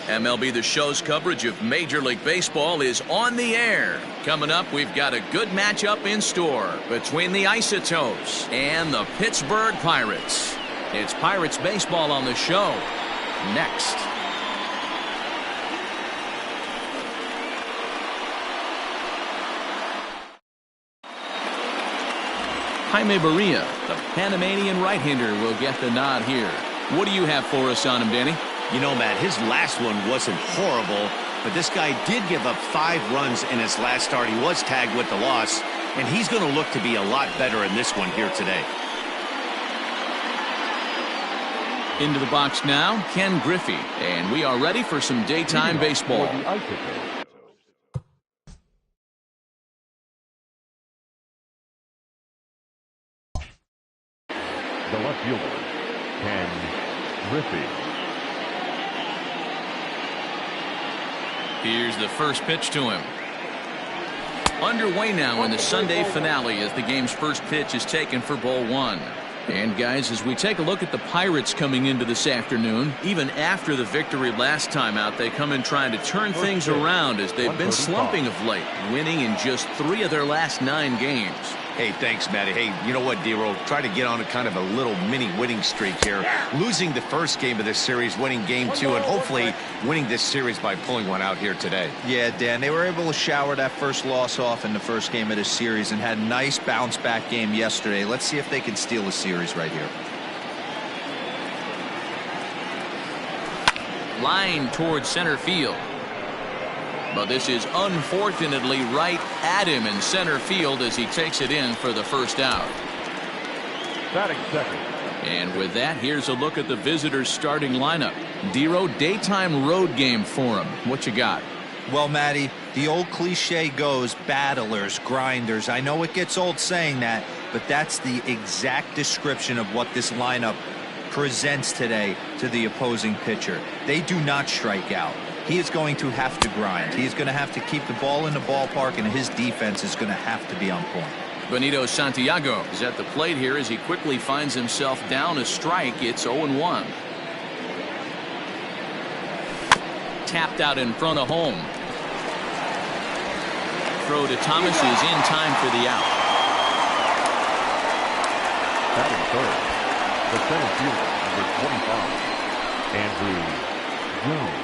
MLB The Show's coverage of Major League Baseball is on the air. Coming up, we've got a good matchup in store between the Isotopes and the Pittsburgh Pirates. It's Pirates baseball on the show. Next. Jaime Barria, the Panamanian right-hander, will get the nod here. What do you have for us on him, Danny? You know, Matt, his last one wasn't horrible, but this guy did give up 5 runs in his last start. He was tagged with the loss, and he's going to look to be a lot better in this one here today. Into the box now, Ken Griffey, and we are ready for some daytime baseball. The left fielder, Ken Griffey. Here's the first pitch to him. Underway now in the Sunday finale as the game's first pitch is taken for ball 1. And guys, as we take a look at the Pirates coming into this afternoon, even after the victory last time out, they come in trying to turn things around as they've been slumping of late, winning in just 3 of their last 9 games. Hey, thanks, Matty. Hey, you know what, D-Roll? Try to get on a kind of a little mini winning streak here. Losing the first game of this series, winning game 2, and hopefully winning this series by pulling one out here today. Yeah, Dan, they were able to shower that first loss off in the first game of this series and had a nice bounce-back game yesterday. Let's see if they can steal a series right here. Line towards center field. But this is unfortunately right at him in center field as he takes it in for the first out. Batting second. And with that, here's a look at the visitors' starting lineup. D-Row, daytime road game for him. What you got? Well, Matty, the old cliche goes, battlers, grinders. I know it gets old saying that, but that's the exact description of what this lineup presents today to the opposing pitcher. They do not strike out. He is going to have to grind. He is going to have to keep the ball in the ballpark, and his defense is going to have to be on point. Benito Santiago is at the plate here as he quickly finds himself down a strike. It's 0-1. Tapped out in front of home. Throw to Thomas is in time for the out. Batting third, the center fielder, number 25, Andrew Jones.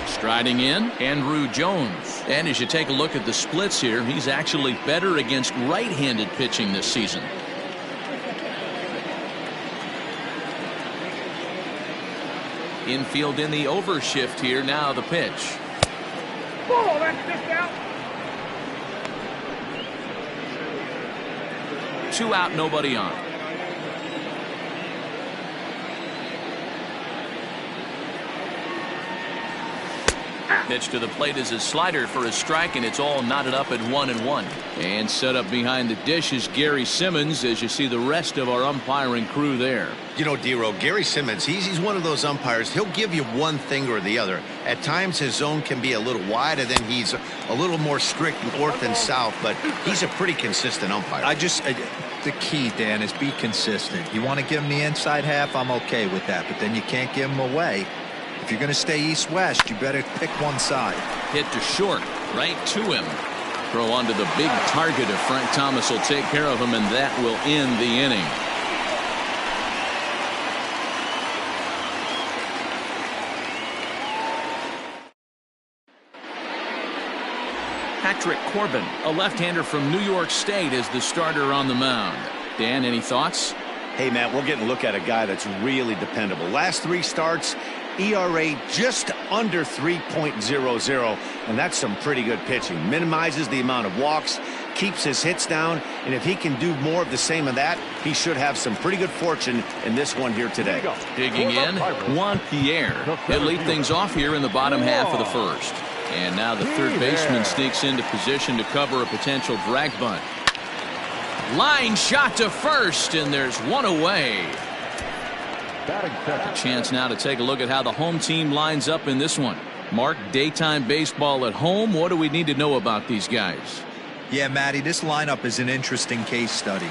Striding in, Andrew Jones. And as you take a look at the splits here, he's actually better against right-handed pitching this season. Infield in the overshift here. Now the pitch. Oh, that's just out. 2 out, nobody on. Pitch to the plate is a slider for a strike, and it's all knotted up at 1-1. And set up behind the dish is Gary Simmons as you see the rest of our umpiring crew there. You know, D-Row, Gary Simmons, he's one of those umpires. He'll give you one thing or the other. At times his zone can be a little wide, and then he's a little more strict north and south, but he's a pretty consistent umpire. The key, Dan, is be consistent. You want to give him the inside half, I'm okay with that, but then you can't give him away. If you're going to stay east-west, you better pick one side. Hit to short, right to him. Throw onto the big target if Frank Thomas will take care of him, and that will end the inning. Patrick Corbin, a left-hander from New York State, is the starter on the mound. Dan, any thoughts? Hey, Matt, we're getting a look at a guy that's really dependable. Last 3 starts, ERA just under 3.00, and that's some pretty good pitching. Minimizes the amount of walks, keeps his hits down, and if he can do more of the same of that, he should have some pretty good fortune in this one here today. Digging in, Juan Pierre. He'll lead things off here in the bottom half of the first. And now the third baseman sneaks into position to cover a potential drag bunt. Line shot to first, and there's one away. A chance now to take a look at how the home team lines up in this one. Mark, daytime baseball at home. What do we need to know about these guys? Yeah, Matty, this lineup is an interesting case study.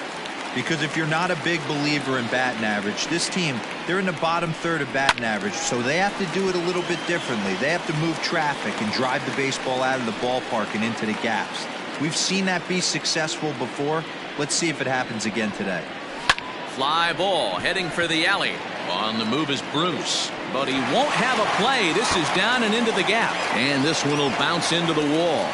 Because if you're not a big believer in batting average, this team, they're in the bottom third of batting average, so they have to do it a little bit differently. They have to move traffic and drive the baseball out of the ballpark and into the gaps. We've seen that be successful before. Let's see if it happens again today. Fly ball heading for the alley. On the move is Bruce, but he won't have a play. This is down and into the gap, and this one will bounce into the wall.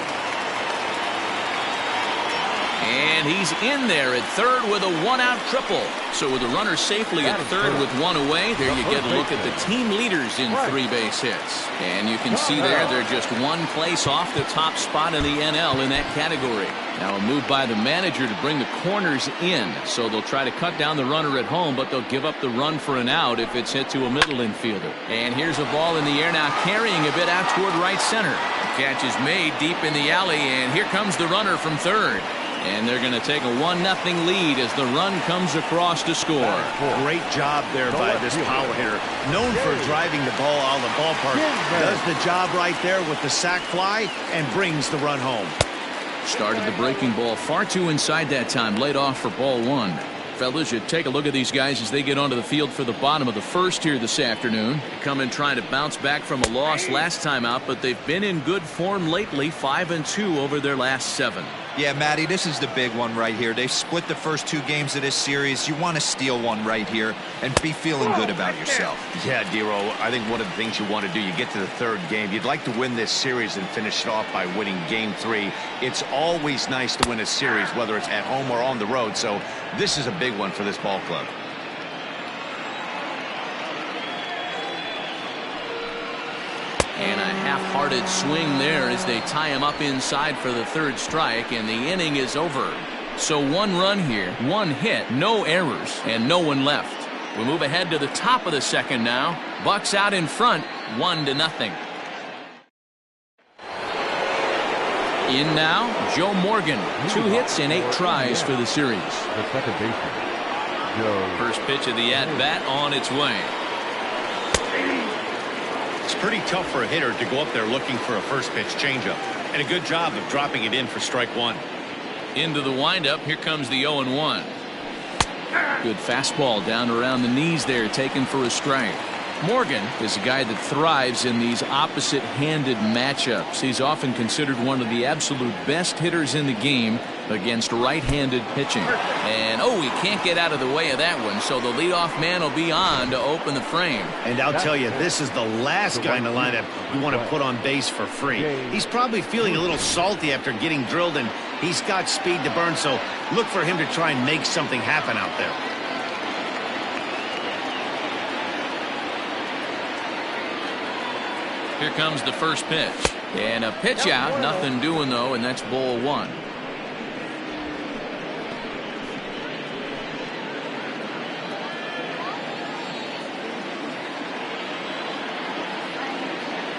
And he's in there at third with a one-out triple. So with the runner safely at third with one away, there you get a look at the team leaders in 3 base hits. And you can see there they're just one place off the top spot in the NL in that category. Now a move by the manager to bring the corners in. So they'll try to cut down the runner at home, but they'll give up the run for an out if it's hit to a middle infielder. And here's a ball in the air now, carrying a bit out toward right center. The catch is made deep in the alley, and here comes the runner from third. And they're going to take a 1-0 lead as the run comes across to score. Great job there by this power hitter. Known for driving the ball out of the ballpark. Does the job right there with the sac fly and brings the run home. Started the breaking ball far too inside that time. Laid off for ball 1. Fellas, you take a look at these guys as they get onto the field for the bottom of the first here this afternoon. They come in trying to bounce back from a loss last time out, but they've been in good form lately. 5-2 over their last 7. Yeah, Matty, this is the big one right here. They've split the first 2 games of this series. You want to steal one right here and be feeling good about yourself. Yeah, Dero, I think one of the things you want to do, you get to the 3rd game, you'd like to win this series and finish it off by winning game 3. It's always nice to win a series, whether it's at home or on the road, so this is a big one for this ball club. And a half-hearted swing there as they tie him up inside for the 3rd strike, and the inning is over. So 1 run here, 1 hit, no errors, and no one left. We move ahead to the top of the 2nd now. Bucks out in front, 1-0. In now, Joe Morgan. 2 hits and 8 tries for the series. The second baseman, Joe. First pitch of the at-bat on its way. It's pretty tough for a hitter to go up there looking for a first pitch changeup, and a good job of dropping it in for strike 1. Into the windup, here comes the 0-1. Good fastball down around the knees there, taken for a strike. Morgan is a guy that thrives in these opposite-handed matchups. He's often considered one of the absolute best hitters in the game against right-handed pitching. And he can't get out of the way of that one, so the leadoff man will be on to open the frame. And I'll tell you, this is the last guy in the lineup you want to put on base for free. He's probably feeling a little salty after getting drilled, and he's got speed to burn, so look for him to try and make something happen out there. Here comes the first pitch. And a pitch out. Nothing doing, though, and that's ball 1.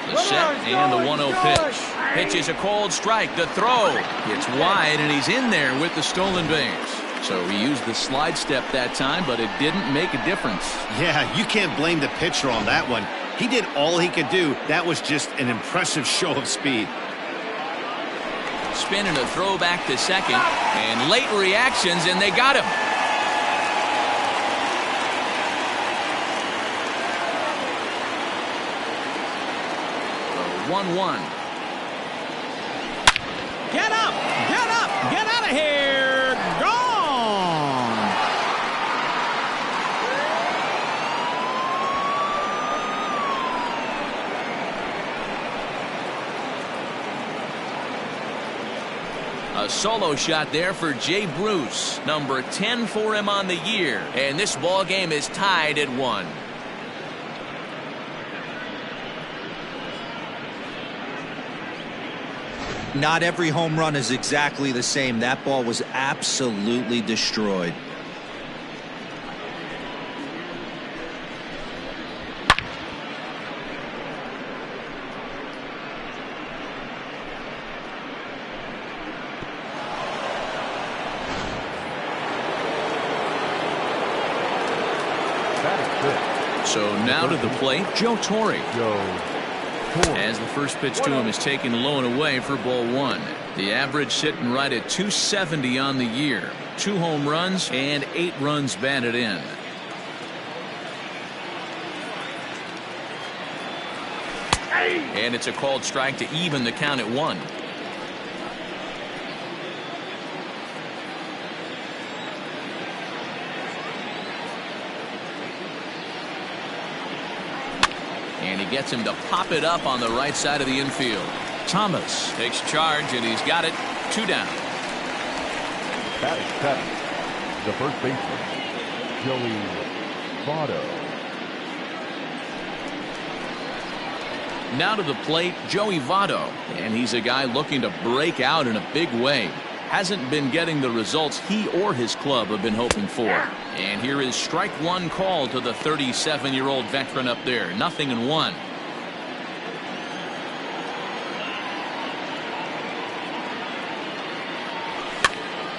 The set and the 1-0 pitch. Pitch is a cold strike. The throw. It's wide, and he's in there with the stolen base. So he used the slide step that time, but it didn't make a difference. Yeah, you can't blame the pitcher on that one. He did all he could do. That was just an impressive show of speed. Spinning a throw back to second, and late reactions, and they got him. 1-1. Get up! Get up! Get out of here! Gone! A solo shot there for Jay Bruce, number 10 for him on the year, and this ball game is tied at 1. Not every home run is exactly the same. That ball was absolutely destroyed. So now to the plate, Joe Torre. Joe. As the first pitch to him is taken low and away for ball 1. The average sitting right at 270 on the year. 2 home runs and 8 runs batted in. And it's a called strike to even the count at 1. And he gets him to pop it up on the right side of the infield. Thomas takes charge, and he's got it. 2 down. Batting seventh, the first baseman, Joey Votto. Now to the plate, Joey Votto, and he's a guy looking to break out in a big way. Hasn't been getting the results he or his club have been hoping for. And here is strike 1 call to the 37-year-old veteran up there. 0-1.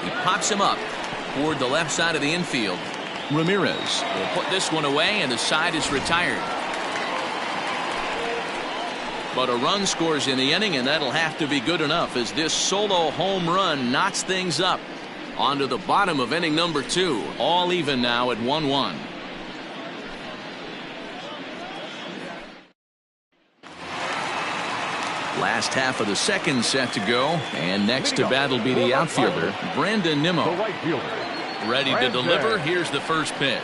He pops him up toward the left side of the infield. Ramirez will put this one away, and the side is retired. But a run scores in the inning, and that'll have to be good enough as this solo home run knocks things up. On to the bottom of inning number 2. All even now at 1-1. Last half of the second set to go, and next to bat will be the outfielder, Brandon Nimmo. The right fielder. Ready to deliver. Here's the first pitch.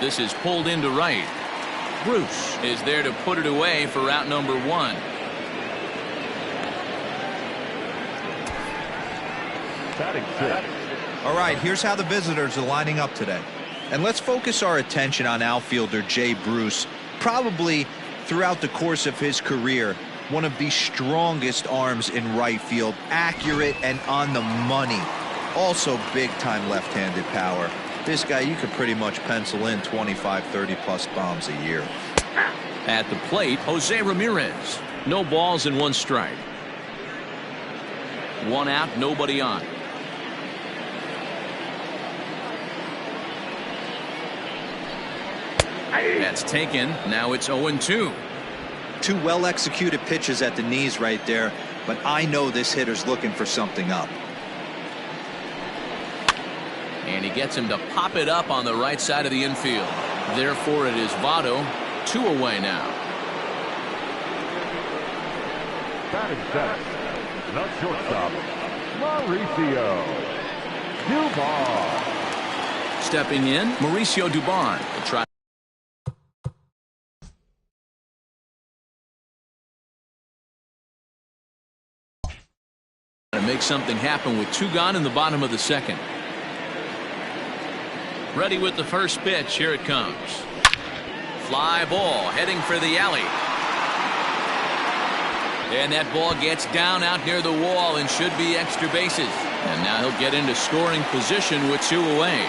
This is pulled into right. Bruce is there to put it away for out number 1. All right, here's how the visitors are lining up today. And let's focus our attention on outfielder Jay Bruce. Probably throughout the course of his career, one of the strongest arms in right field. Accurate and on the money. Also big-time left-handed power. This guy, you could pretty much pencil in 25, 30-plus bombs a year. At the plate, Jose Ramirez. No balls and 1 strike. 1 out, nobody on. That's taken. Now it's 0-2. 2 well-executed pitches at the knees right there, but I know this hitter's looking for something up. And he gets him to pop it up on the right side of the infield. Therefore, it is Votto. 2 away now. Batting seventh, the shortstop, Mauricio Dubon. Stepping in, Mauricio Dubon to try to make something happen with 2 gone in the bottom of the second. Ready with the first pitch. Here it comes. Fly ball heading for the alley. And that ball gets down out near the wall and should be extra bases. And now he'll get into scoring position with 2 away.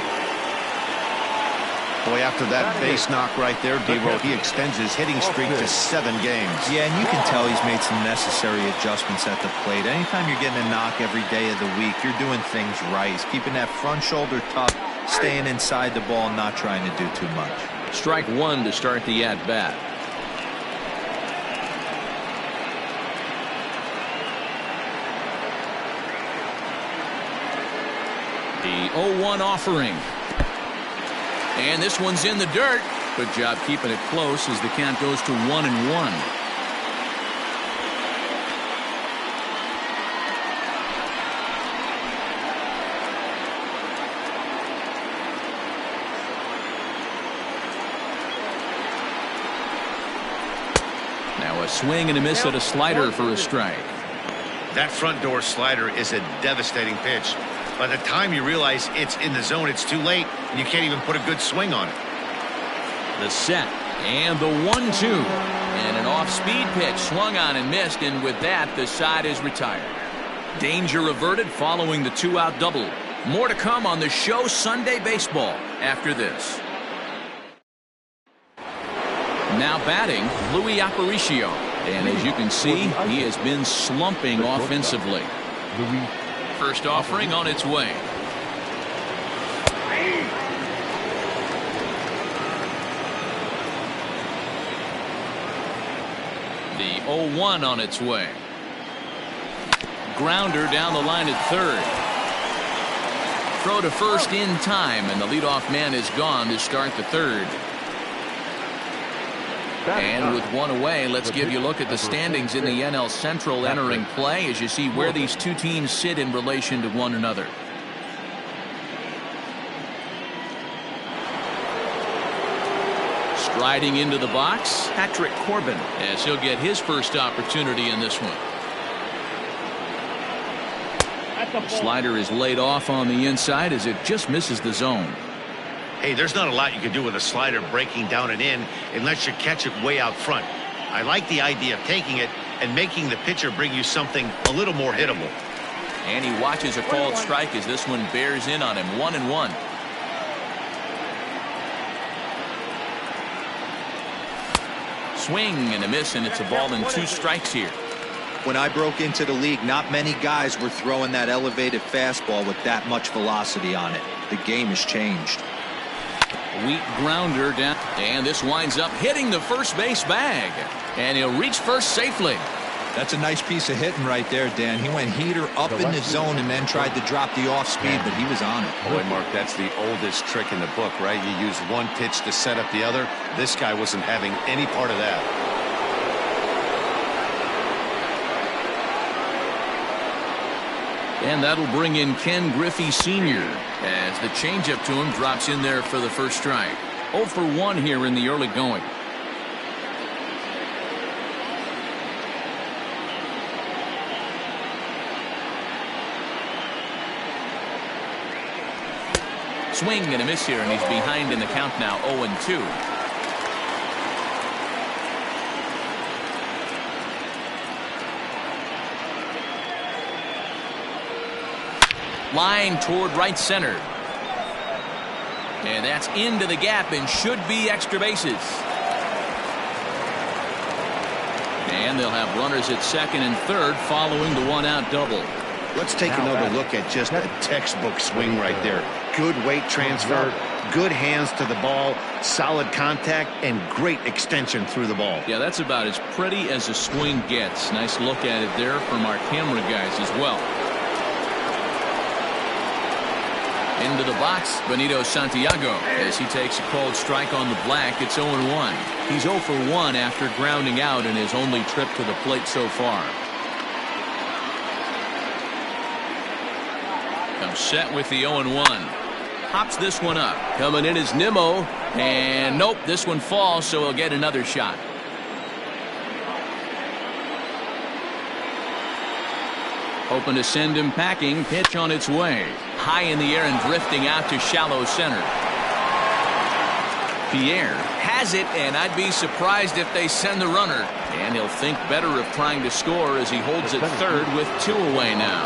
Boy, after that base knock right there, D-Roll, he extends his hitting streak to 7 games. Yeah, and you can tell he's made some necessary adjustments at the plate. Anytime you're getting a knock every day of the week, you're doing things right. He's keeping that front shoulder tucked, staying inside the ball, not trying to do too much. Strike 1 to start the at-bat. The 0-1 offering. And this one's in the dirt. Good job keeping it close as the count goes to 1-1. Now a swing and a miss at a slider for a strike. That front door slider is a devastating pitch. By the time you realize it's in the zone, it's too late, and you can't even put a good swing on it. The set and the 1-2, and an off-speed pitch swung on and missed, and with that the side is retired. Danger averted following the 2-out double. More to come on the show Sunday Baseball after this. Now batting, Luis Aparicio, and as you can see, he has been slumping offensively. First offering on its way. The 0-1 on its way. Grounder down the line at third. Throw to first in time, and the leadoff man is gone to start the third. And with one away, let's give you a look at the standings in the NL Central entering play as you see where these two teams sit in relation to one another. Striding into the box, Patrick Corbin, as he'll get his first opportunity in this one. The slider is laid off on the inside as it just misses the zone. Hey, there's not a lot you can do with a slider breaking down and in unless you catch it way out front. I like the idea of taking it and making the pitcher bring you something a little more hittable. And he watches a called strike as this one bears in on him. 1-1. Swing and a miss, and it's a ball and 2 strikes here. When I broke into the league, not many guys were throwing that elevated fastball with that much velocity on it. The game has changed. Weak grounder down, and this winds up hitting the first base bag, and he'll reach first safely. That's a nice piece of hitting right there, Dan. He went heater up in the zone and then tried to drop the off speed, but he was on it. Boy, Mark, that's the oldest trick in the book, right? You use one pitch to set up the other. This guy wasn't having any part of that. And that'll bring in Ken Griffey Sr. as the changeup to him drops in there for the first strike. 0 for 1 here in the early going. Swing and a miss here, and he's behind in the count now. 0-2. Line toward right center. And that's into the gap and should be extra bases. And they'll have runners at second and third following the 1-out double. Let's take another look at just a textbook swing right there. Good weight transfer, good hands to the ball, solid contact, and great extension through the ball. Yeah, that's about as pretty as a swing gets. Nice look at it there from our camera guys as well. Into the box, Benito Santiago, as he takes a called strike on the black. It's 0-1. He's 0 for 1 after grounding out in his only trip to the plate so far. Comes set with the 0-1. Hops this one up. Coming in is Nimmo, and nope, this one falls, so he'll get another shot. Hoping to send him packing. Pitch on its way. High in the air and drifting out to shallow center. Pierre has it, and I'd be surprised if they send the runner. And he'll think better of trying to score as he holds it third with 2 away now.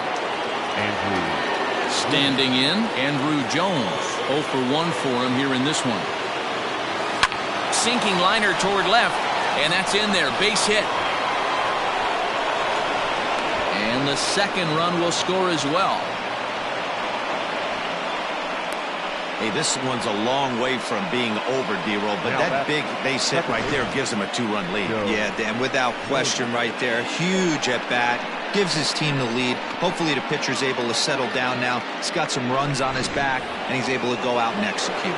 Standing in, Andrew Jones. 0 for 1 for him here in this one. Sinking liner toward left, and that's in there. Base hit. And the second run will score as well. Hey, this one's a long way from being over, D-Roll, but that big base hit right there gives him a 2-run lead. Yeah, Dan, without question right there. Huge at bat. Gives his team the lead. Hopefully the pitcher's able to settle down now. He's got some runs on his back, and he's able to go out and execute.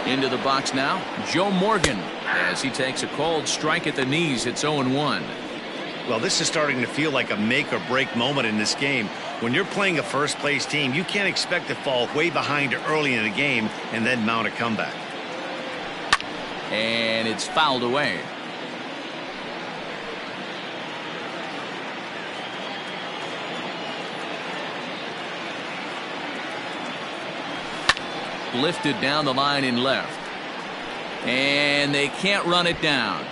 Into the box now, Joe Morgan, as he takes a called strike at the knees. It's 0-1. Well, this is starting to feel like a make-or-break moment in this game. When you're playing a first-place team, you can't expect to fall way behind early in the game and then mount a comeback. And it's fouled away. Lifted down the line in left. And they can't run it down.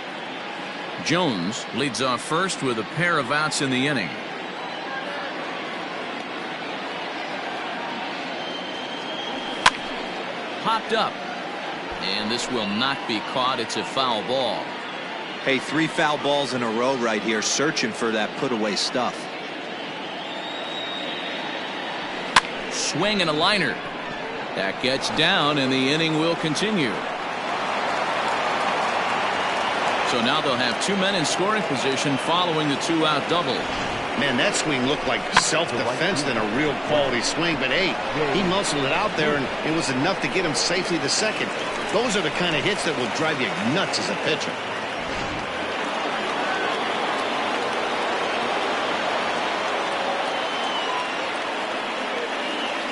Jones leads off first with a pair of outs in the inning. Popped up. And this will not be caught. It's a foul ball. Hey, 3 foul balls in a row right here, searching for that put-away stuff. Swing and a liner. That gets down, and the inning will continue. So now they'll have 2 men in scoring position following the 2-out double. Man, that swing looked like self-defense than a real quality swing. But, hey, he muscled it out there, and it was enough to get him safely to second. Those are the kind of hits that will drive you nuts as a pitcher.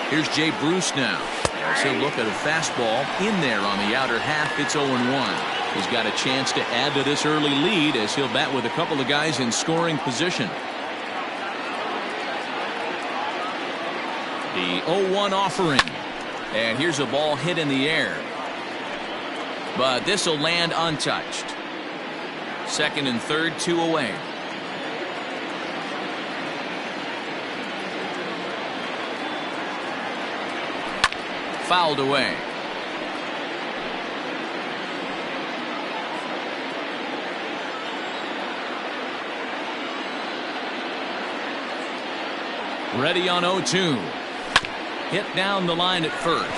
Here's Jay Bruce now. As he'll look at a fastball in there on the outer half. It's 0-1. He's got a chance to add to this early lead as he'll bat with a couple of guys in scoring position. The 0-1 offering. And here's a ball hit in the air. But this will land untouched. Second and third, 2 away. Fouled away. Ready on 0-2. Hit down the line at first.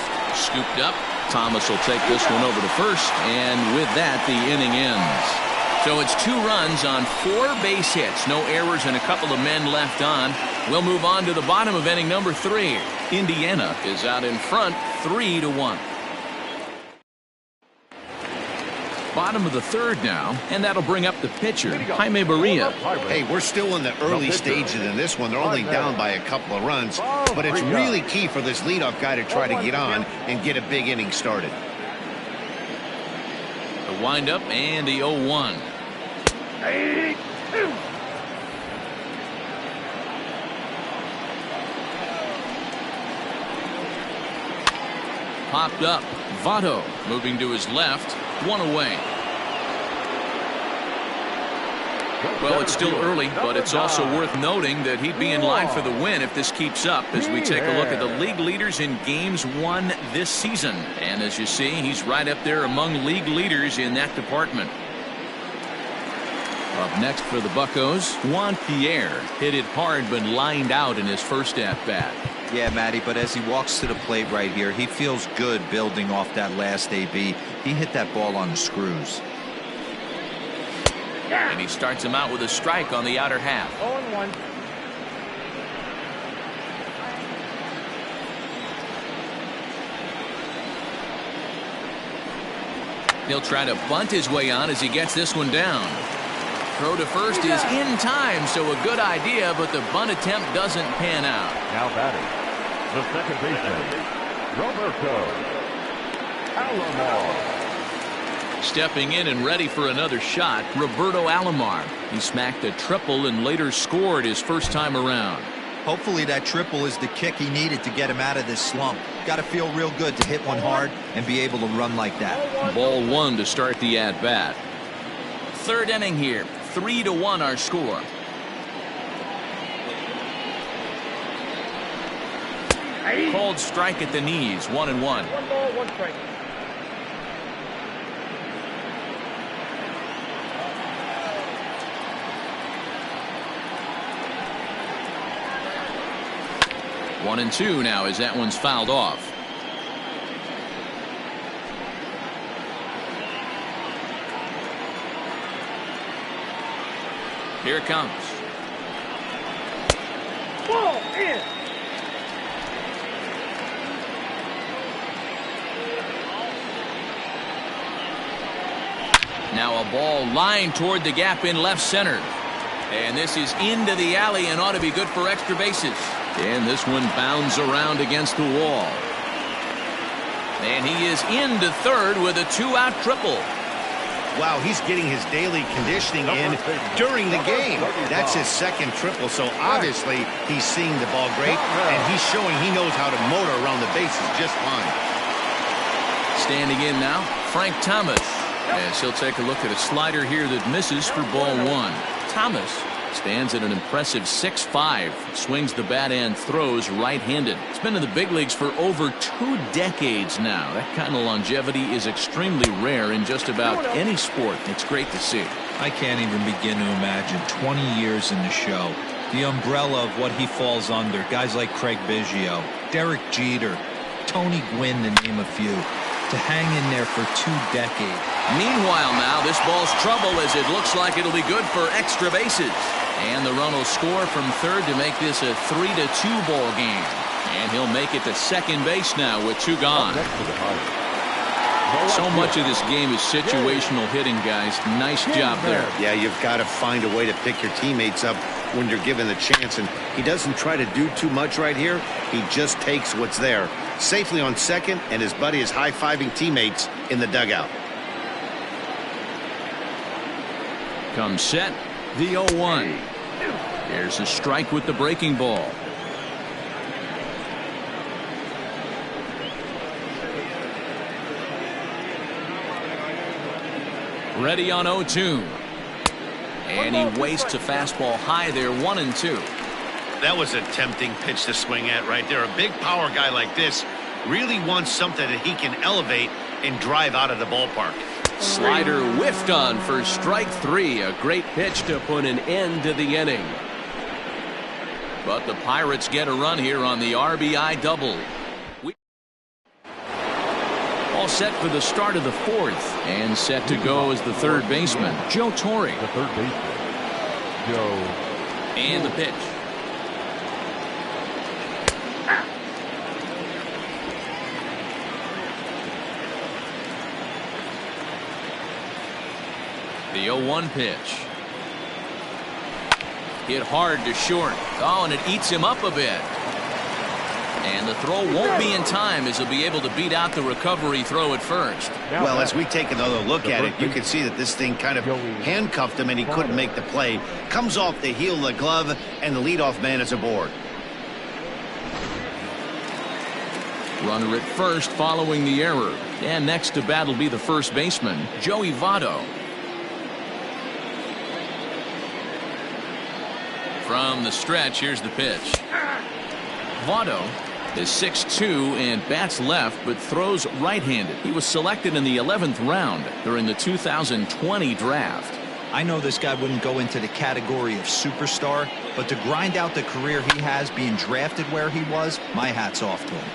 Scooped up. Thomas will take this one over to first, and with that the inning ends. So it's 2 runs on 4 base hits. No errors and a couple of men left on. We'll move on to the bottom of inning number 3. Indiana is out in front 3-1. Bottom of the third now, and that'll bring up the pitcher, Jaime Barria. Hey, we're still in the early stages in this one. They're only down by a couple of runs, but it's really key for this leadoff guy to try to get on and get a big inning started. The windup and the 0-1. Popped up. Votto moving to his left. 1 away. Well, it's still early, but it's also worth noting that he'd be in line for the win if this keeps up as we take a look at the league leaders in games won this season. And as you see, he's right up there among league leaders in that department. Up next for the Buccos, Juan Pierre hit it hard but lined out in his first at-bat. Yeah, Matty, but as he walks to the plate right here, he feels good building off that last AB. He hit that ball on the screws. And he starts him out with a strike on the outer half. 0-1. He'll try to bunt his way on as he gets this one down. Throw to first is in time, so a good idea, but the bunt attempt doesn't pan out. Now batting, the second baseman, Roberto Alomar. Stepping in and ready for another shot, Roberto Alomar. He smacked a triple and later scored his first time around. Hopefully that triple is the kick he needed to get him out of this slump. Got to feel real good to hit one hard and be able to run like that. Ball 1 to start the at-bat. Third inning here. 3-1 our score. Called strike at the knees. 1-1. 1 ball, 1 strike. 1-2 now as that one's fouled off. Here it comes. Ball in. Now a ball lined toward the gap in left center. And this is into the alley and ought to be good for extra bases. And this one bounds around against the wall. And he is into third with a 2-out triple. Wow, he's getting his daily conditioning in during the game. That's his second triple, so obviously he's seeing the ball great, and he's showing he knows how to motor around the bases just fine. Standing in now, Frank Thomas. As he'll take a look at a slider here that misses for ball 1. Thomas stands at an impressive 6'5", swings the bat and throws right-handed. He's been in the big leagues for over 2 decades now. That kind of longevity is extremely rare in just about any sport. It's great to see. I can't even begin to imagine 20 years in the show. The umbrella of what he falls under. Guys like Craig Biggio, Derek Jeter, Tony Gwynn, to name a few. to hang in there for 2 decades. Meanwhile now, this ball's trouble as it looks like it'll be good for extra bases. And the run will score from third to make this a 3-2 ball game. And he'll make it to second base now with 2 gone. So much of this game is situational hitting, guys. Nice job there. Yeah, you've got to find a way to pick your teammates up when you're given the chance, and he doesn't try to do too much right here. He just takes what's there. Safely on second, and his buddy is high-fiving teammates in the dugout. Comes set, the 0-1. There's a strike with the breaking ball. Ready on 0-2. And he wastes a fastball high there, 1-2. That was a tempting pitch to swing at right there. A big power guy like this really wants something that he can elevate and drive out of the ballpark. Slider whiffed on for strike 3. A great pitch to put an end to the inning. But the Pirates get a run here on the RBI double. All set for the start of the 4th. And set to go as the third baseman, Joe Torre. The third baseman, Joe. And the pitch. The 0-1 pitch. Hit hard to short. Oh, and it eats him up a bit. And the throw won't be in time as he'll be able to beat out the recovery throw at first. Well, as we take another look at it, you can see that this thing kind of handcuffed him and he couldn't make the play. Comes off the heel of the glove, and the leadoff man is aboard. Runner at first following the error. And next to bat will be the first baseman, Joey Votto. From the stretch, here's the pitch. Votto is 6'2" and bats left, but throws right-handed. He was selected in the 11th round during the 2020 draft. I know this guy wouldn't go into the category of superstar, but to grind out the career he has being drafted where he was, my hat's off to him.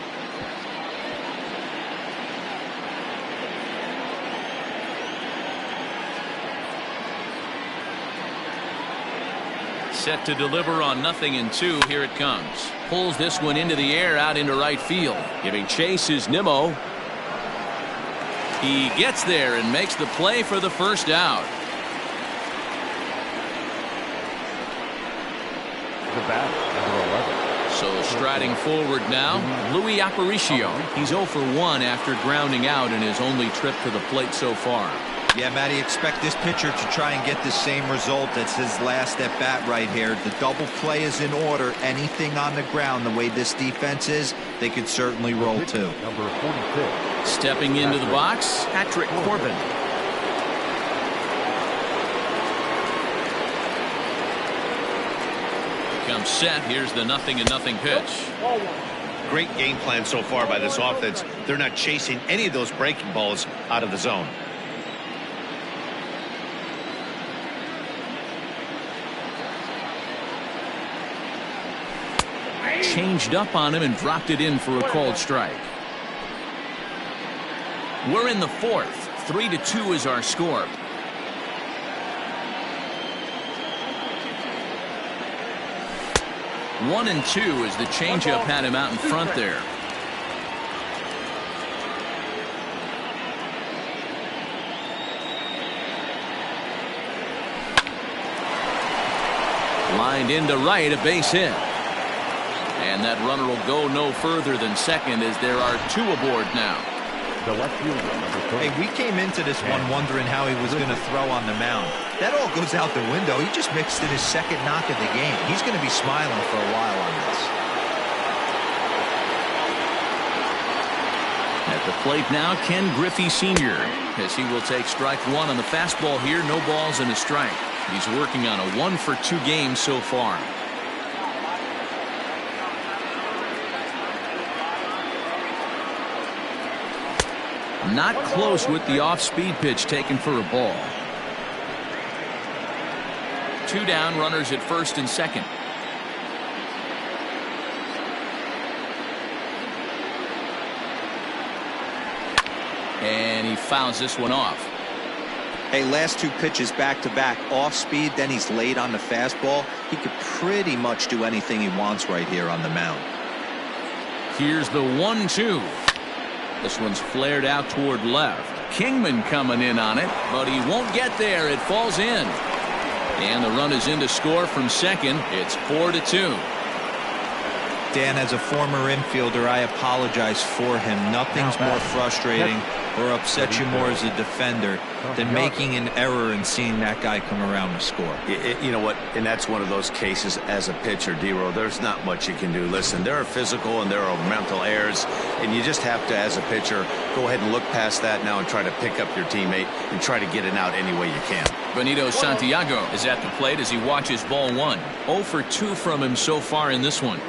Set to deliver on 0-2. Here it comes. Pulls this one into the air out into right field. Giving chase is Nimmo. He gets there and makes the play for the first out. The bat, number 11. So striding forward now, Louis Aparicio. He's 0 for 1 after grounding out in his only trip to the plate so far. Yeah, Matty, expect this pitcher to try and get the same result as his last at bat right here. The double play is in order. Anything on the ground, the way this defense is, they could certainly roll too. Number 46. Stepping into the box, Patrick Corbin. Comes set. Here's the 0-0 pitch. Great game plan so far by this offense. They're not chasing any of those breaking balls out of the zone. Changed up on him and dropped it in for a called strike. We're in the 4th. 3-2 is our score. One and two as the changeup had him out in front there. Lined into right, a base hit. And that runner will go no further than second as there are 2 aboard now. The left fielder, number 30. Hey, we came into this one wondering how he was going to throw on the mound. That all goes out the window. He just mixed in his second knock of the game. He's going to be smiling for a while on this. At the plate now, Ken Griffey Sr. as he will take strike 1 on the fastball here. No balls and a strike. He's working on a 1-for-2 game so far. Not close with the off-speed pitch taken for a ball. 2 down, runners at first and second. And he fouls this one off. Hey, last two pitches back-to-back off speed, then he's late on the fastball. He could pretty much do anything he wants right here on the mound. Here's the 1-2. This one's flared out toward left. Kingman coming in on it, but he won't get there. It falls in. And the run is in to score from second. It's 4-2. Dan, as a former infielder, I apologize for him. Nothing's more frustrating or upsets you more as a defender than making an error and seeing that guy come around to score. You know what? And that's one of those cases as a pitcher, D-Row, there's not much you can do. Listen, there are physical and there are mental errors, and you just have to, as a pitcher, go ahead and look past that now and try to pick up your teammate and try to get it out any way you can. Benito Santiago is at the plate as he watches ball one. 0 for 2 from him so far in this one.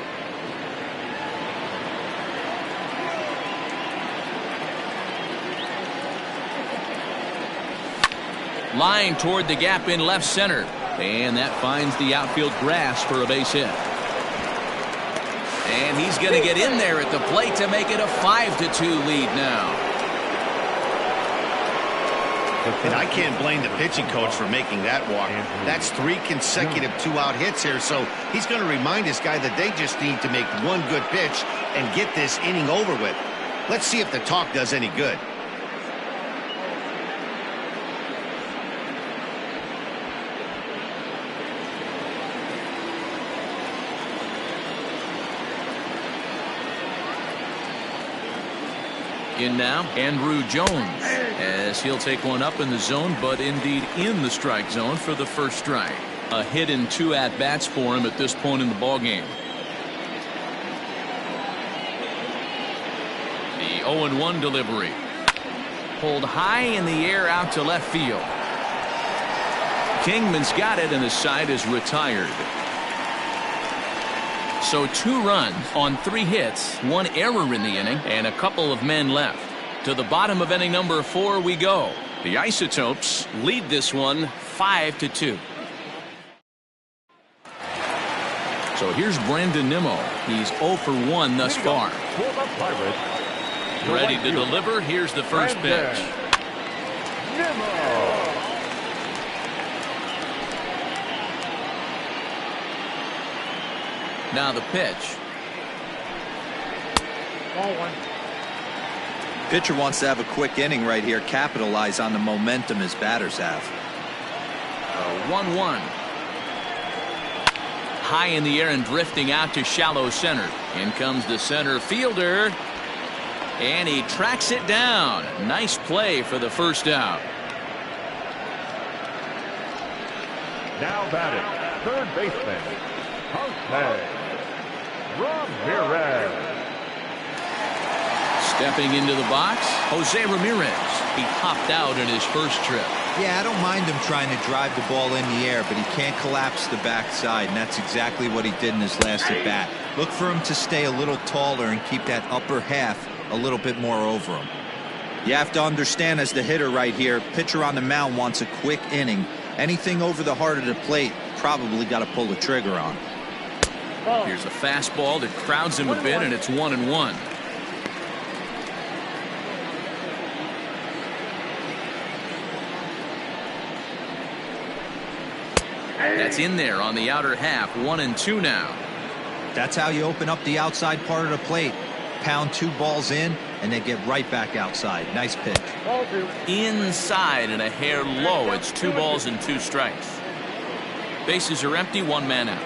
Line toward the gap in left center, and that finds the outfield grass for a base hit. And he's going to get in there at the plate to make it a 5-2 lead now. And I can't blame the pitching coach for making that walk. That's 3 consecutive 2-out hits here, so he's going to remind this guy that they just need to make one good pitch and get this inning over with. Let's see if the talk does any good. In now, Andrew Jones, as he'll take one up in the zone, but indeed in the strike zone for the first strike. A hit in 2 at-bats for him at this point in the ballgame. The 0-1 delivery. Pulled high in the air out to left field. Kingman's got it, and the side is retired. So 2 runs on 3 hits, 1 error in the inning, and a couple of men left. To the bottom of inning number 4 we go. The Isotopes lead this one 5-2. So here's Brandon Nimmo. He's 0 for 1 thus far. Ready to deliver. Here's the first pitch. Now the pitch. Ball 1. Pitcher wants to have a quick inning right here, capitalize on the momentum his batters have. 1-1. High in the air and drifting out to shallow center. In comes the center fielder. And he tracks it down. Nice play for the first out. Now batting, third baseman, Jose Ramirez. Stepping into the box, Jose Ramirez. He hopped out in his first trip. Yeah, I don't mind him trying to drive the ball in the air, but he can't collapse the backside, and that's exactly what he did in his last at bat. Look for him to stay a little taller and keep that upper half a little bit more over him. You have to understand, as the hitter right here, pitcher on the mound wants a quick inning. Anything over the heart of the plate, probably got to pull the trigger on. Here's a fastball that crowds him a bit, and it's 1-1. That's in there on the outer half. 1-2 now. That's how you open up the outside part of the plate. Pound 2 balls in, and then get right back outside. Nice pitch. Ball 2. Inside and a hair low. It's 2 balls and 2 strikes. Bases are empty. 1 man out.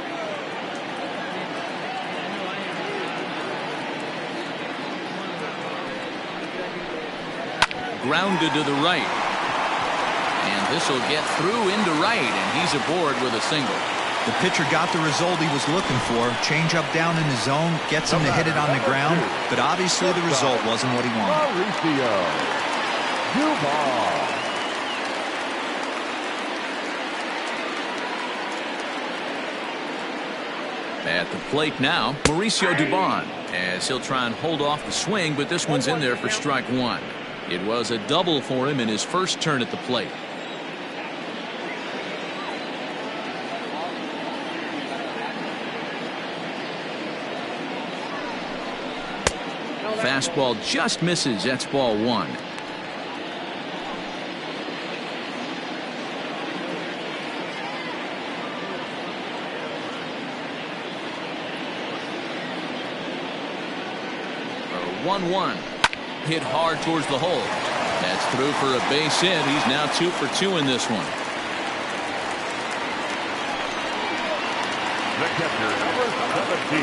Grounded to the right. And this will get through into right, and he's aboard with a single. The pitcher got the result he was looking for. Change up down in the zone, gets him to hit it on the ground, but obviously the result wasn't what he wanted. At the plate now, Mauricio Dubon, as he'll try and hold off the swing, but this one's in there for strike 1. It was a double for him in his first turn at the plate. Fastball just misses. That's ball 1. 1-1. Hit hard towards the hole. That's through for a base hit. He's now 2 for 2 in this one. The catcher, number 17,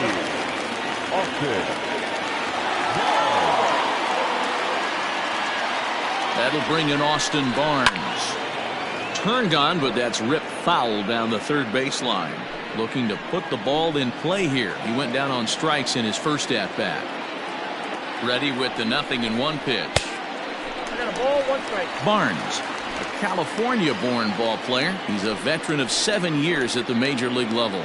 Austin. That'll bring in Austin Barnes. Turned on, but that's ripped foul down the third baseline. Looking to put the ball in play here. He went down on strikes in his first at-bat. Ready with the 0-1 pitch. I got a ball, 1 strike. Barnes, a California-born ball player. He's a veteran of 7 years at the major league level.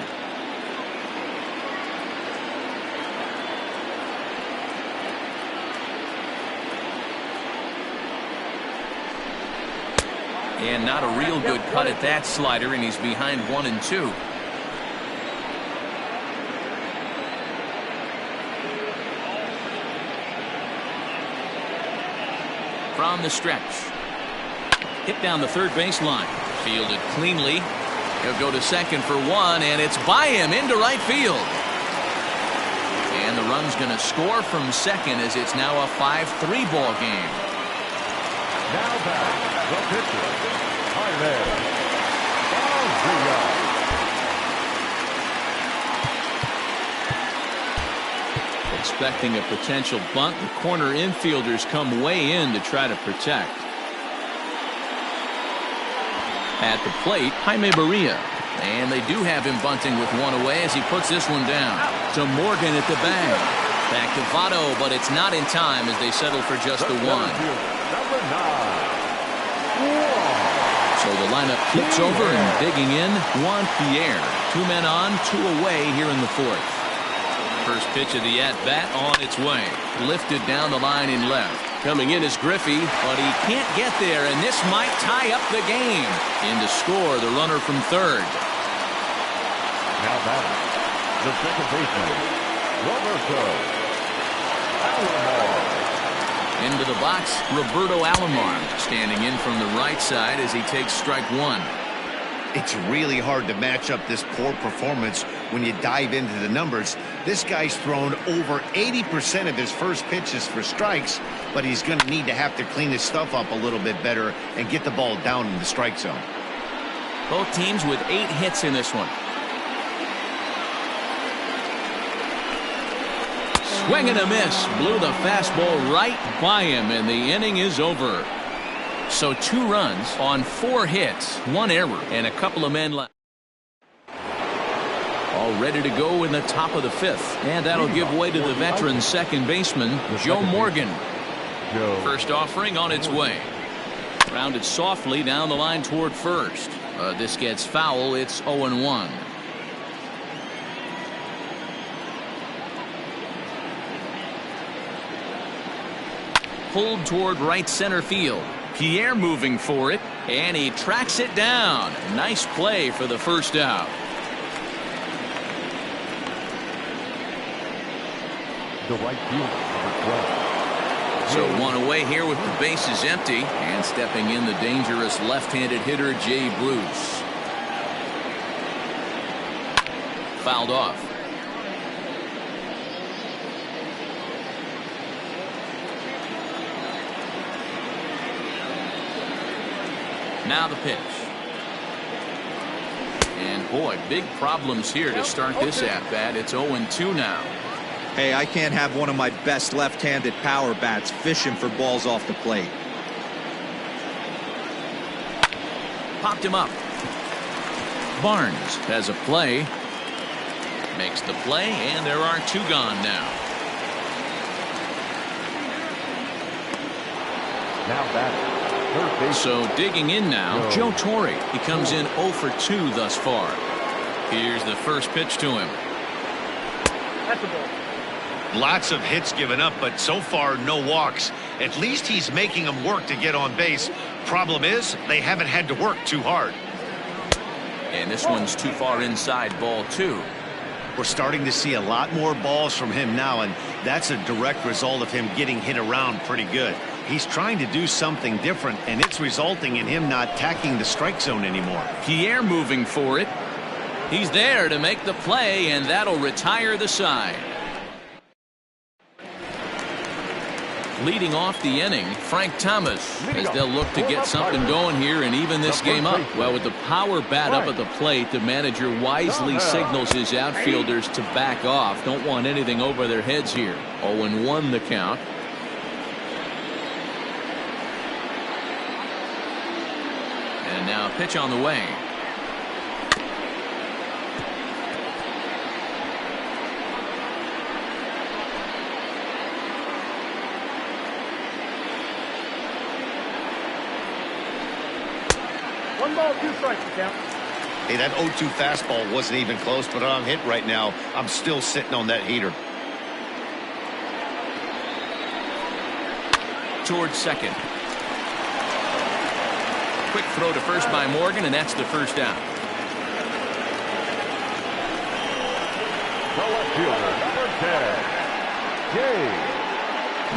And not a real good cut at that slider, and he's behind 1-2. From the stretch. Hit down the third baseline. Fielded cleanly. He'll go to second for 1, and it's by him into right field. And the run's going to score from second as it's now a 5-3 ball game. Now back, the pitcher, Jaime. Barria. Expecting a potential bunt, the corner infielders come way in to try to protect. At the plate, Jaime Barria. And they do have him bunting with 1 away as he puts this one down. To Morgan at the bag. Back to Votto, but it's not in time as they settle for just the 1. Number 9. So the lineup flips over and digging in, Juan Pierre. 2 men on, 2 away here in the 4th. First pitch of the at-bat on its way. Lifted down the line in left. Coming in is Griffey, but he can't get there, and this might tie up the game. In to score, the runner from third. Now batting, the second baseman, Roberto Alomar. Into the box, Roberto Alomar, standing in from the right side as he takes strike 1. It's really hard to match up this poor performance when you dive into the numbers. This guy's thrown over 80% of his first pitches for strikes, but he's going to need to have to clean his stuff up a little bit better and get the ball down in the strike zone. Both teams with 8 hits in this one. Swing and a miss. Blew the fastball right by him, and the inning is over. So 2 runs on 4 hits, 1 error, and a couple of men left. All ready to go in the top of the 5th, and that'll give way to the veteran second baseman, Joe Morgan. First offering on its way. Grounded softly down the line toward first. This gets foul. It's 0-1. Pulled toward right center field. Pierre moving for it, and he tracks it down. Nice play for the first out. The right fielder, number 12. So 1 away here with the bases empty, and stepping in the dangerous left-handed hitter Jay Bruce. Fouled off. Now the pitch. And boy, big problems here to start this at-bat. It's 0-2 now. Hey, I can't have one of my best left-handed power bats fishing for balls off the plate. Popped him up. Barnes has a play. Makes the play, and there are 2 gone now. Now batting. So digging in now, Joe Torre. He comes in 0 for 2 thus far. Here's the first pitch to him. That's a ball. Lots of hits given up, but so far no walks. At least he's making them work to get on base. Problem is, they haven't had to work too hard. And this one's too far inside, ball 2. We're starting to see a lot more balls from him now, and that's a direct result of him getting hit around pretty good. He's trying to do something different, and it's resulting in him not tacking the strike zone anymore. Pierre moving for it. He's there to make the play, and that'll retire the side. Leading off the inning, Frank Thomas, as they'll look to get something going here and even this game up. Well, with the power bat up at the plate, the manager wisely signals his outfielders to back off. Don't want anything over their heads here. 0-1 the count. And now a pitch on the way. One ball, 2 strikes, count. Hey, that 0-2 fastball wasn't even close, but I'm hit right now. I'm still sitting on that heater. Towards second. Quick throw to first by Morgan, and that's the first out. The left fielder, number 10, Jaime.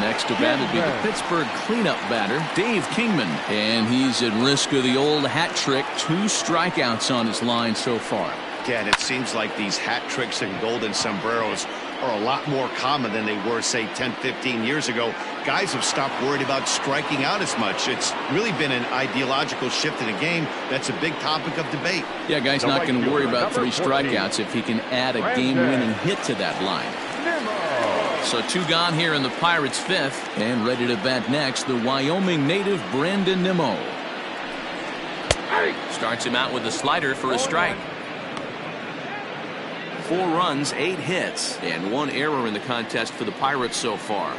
Next to bat would be the Pittsburgh cleanup batter, Dave Kingman. And he's at risk of the old hat trick. 2 strikeouts on his line so far. Yeah, and it seems like these hat tricks and golden sombreros are a lot more common than they were, say, 10, 15 years ago. Guys have stopped worried about striking out as much. It's really been an ideological shift in the game. That's a big topic of debate. Yeah, guy's not going to worry about 3 strikeouts if he can add a game-winning hit to that line. So 2 gone here in the Pirates' 5th, and ready to bat next, the Wyoming native Brandon Nimmo. Starts him out with a slider for a strike. 4 runs, 8 hits, and 1 error in the contest for the Pirates so far.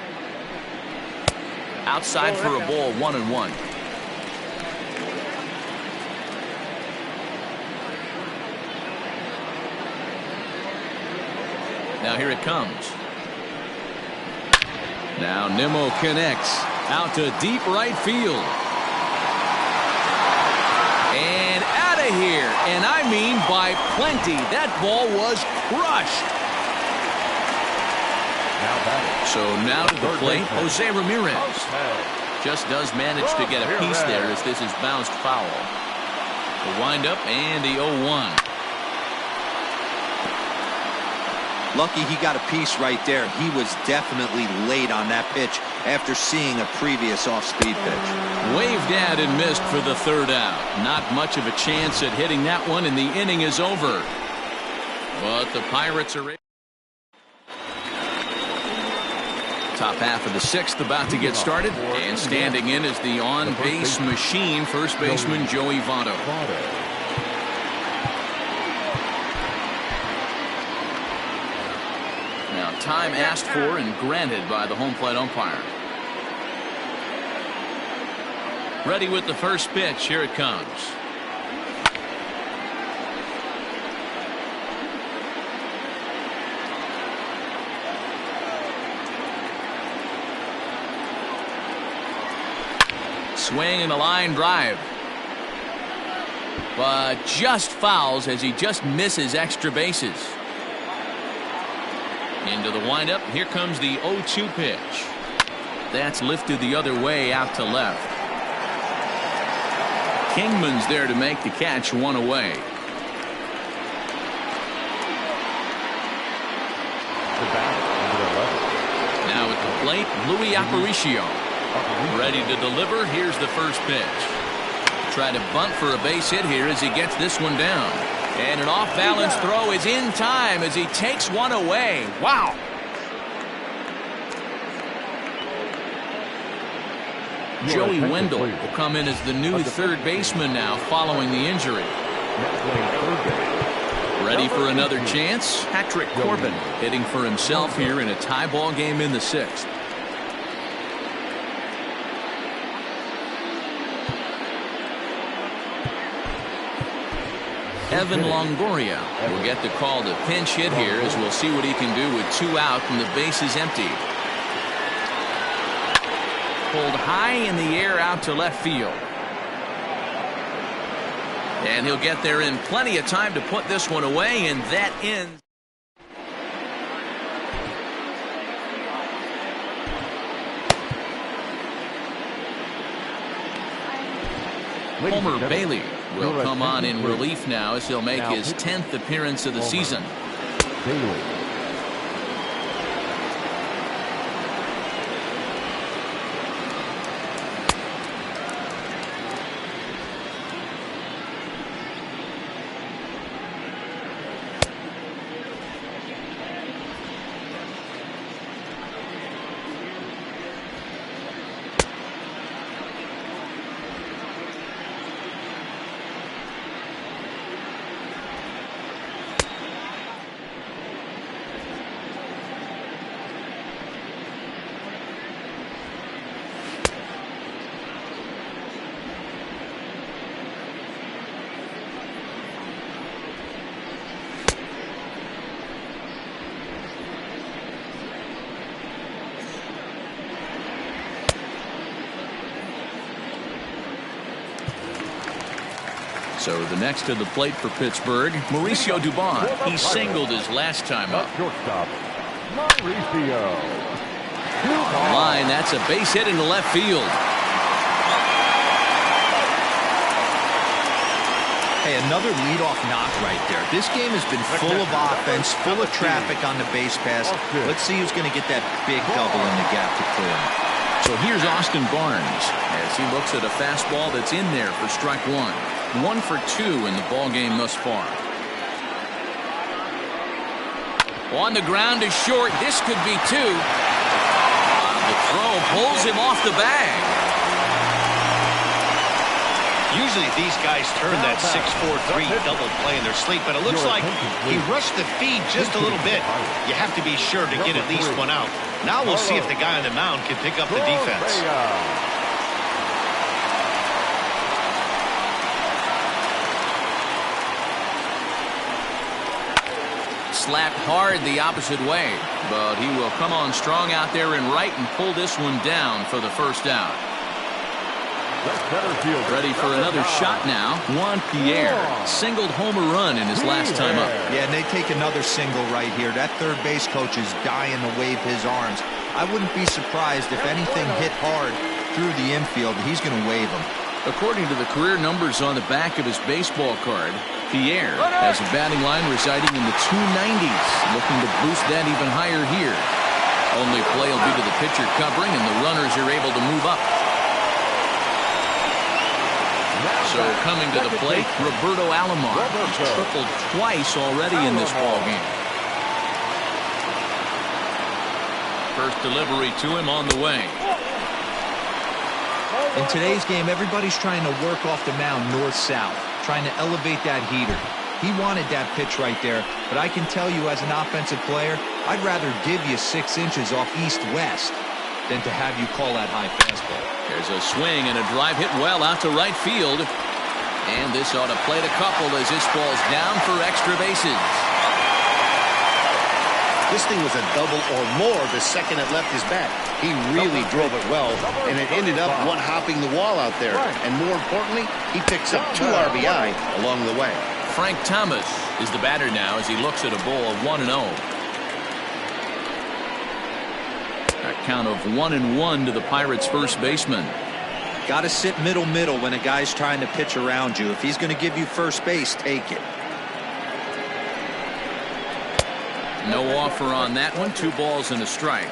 Outside for a ball, 1-1. Now here it comes. Now Nimmo connects out to deep right field. And out of here. And I mean by plenty. That ball was crushed. So now to the plate, Jose Ramirez. Just does manage to get a piece there as this is bounced foul. The windup and the 0-1. Lucky he got a piece right there. He was definitely late on that pitch after seeing a previous off-speed pitch. Waved at and missed for the 3rd out. Not much of a chance at hitting that one, and the inning is over. But the Pirates are able. Top half of the 6th about to get started, and standing in is the on-base machine, first baseman Joey Votto. Now time asked for and granted by the home plate umpire. Ready with the first pitch. Here it comes. Swing and a line drive. But just fouls as he just misses extra bases. Into the windup. Here comes the 0-2 pitch. That's lifted the other way out to left. Kingman's there to make the catch, 1 away. Now at the plate, Luis Aparicio. Ready to deliver. Here's the first pitch. Try to bunt for a base hit here as he gets this one down. And an off-balance throw is in time as he takes one away. Wow. Joey Wendell will come in as the new 3rd baseman now following the injury. Ready for another chance? Patrick Corbin hitting for himself here in a tie ball game in the 6th. Evan Longoria will get the call to pinch hit here as we'll see what he can do with 2 out and the base is empty. Pulled high in the air out to left field. And he'll get there in plenty of time to put this one away, and that ends. Homer Bailey will come on in relief now as he'll make his 10th appearance of the season. So the next to the plate for Pittsburgh, Mauricio Dubon. He singled his last time up. Shortstop, Mauricio. Line, that's a base hit into left field. Hey, another leadoff knock right there. This game has been full of offense, full of traffic on the base pass. Let's see who's going to get that big double in the gap to clear him. So here's Austin Barnes as he looks at a fastball that's in there for strike one. 1 for 2 in the ball game thus far. On the ground is short. This could be 2. The throw pulls him off the bag. Usually these guys turn that 6-4-3 double play in their sleep, but it looks like he rushed the feed just a little bit. You have to be sure to get at least one out. Now we'll see if the guy on the mound can pick up the defense. Slapped hard the opposite way, but he will come on strong out there in right and pull this one down for the first out. Ready for another shot now. Juan Pierre singled homer run in his last time up. Yeah, and they take another single right here. That third base coach is dying to wave his arms. I wouldn't be surprised if anything hit hard through the infield. He's going to wave them. According to the career numbers on the back of his baseball card, Pierre has a batting line residing in the 290s, looking to boost that even higher here. Only play will be to the pitcher covering, and the runners are able to move up. So coming to the plate, Roberto Alomar. He's tripled twice already in this ball game. First delivery to him on the way. In today's game, everybody's trying to work off the mound north-south, trying to elevate that heater. He wanted that pitch right there, but I can tell you as an offensive player, I'd rather give you 6 inches off east-west than to have you call that high fastball. There's a swing and a drive hit well out to right field. And this ought to plate a couple as this falls down for extra bases. This thing was a double or more the second it left his bat. He really drove it well, and it ended up one-hopping the wall out there. And more importantly, he picks up 2 RBI along the way. Frank Thomas is the batter now as he looks at a ball of 1-0. A count of 1-1 to the Pirates' first baseman. Got to sit middle when a guy's trying to pitch around you. If he's going to give you first base, take it. No offer on that one. 2 balls and a strike.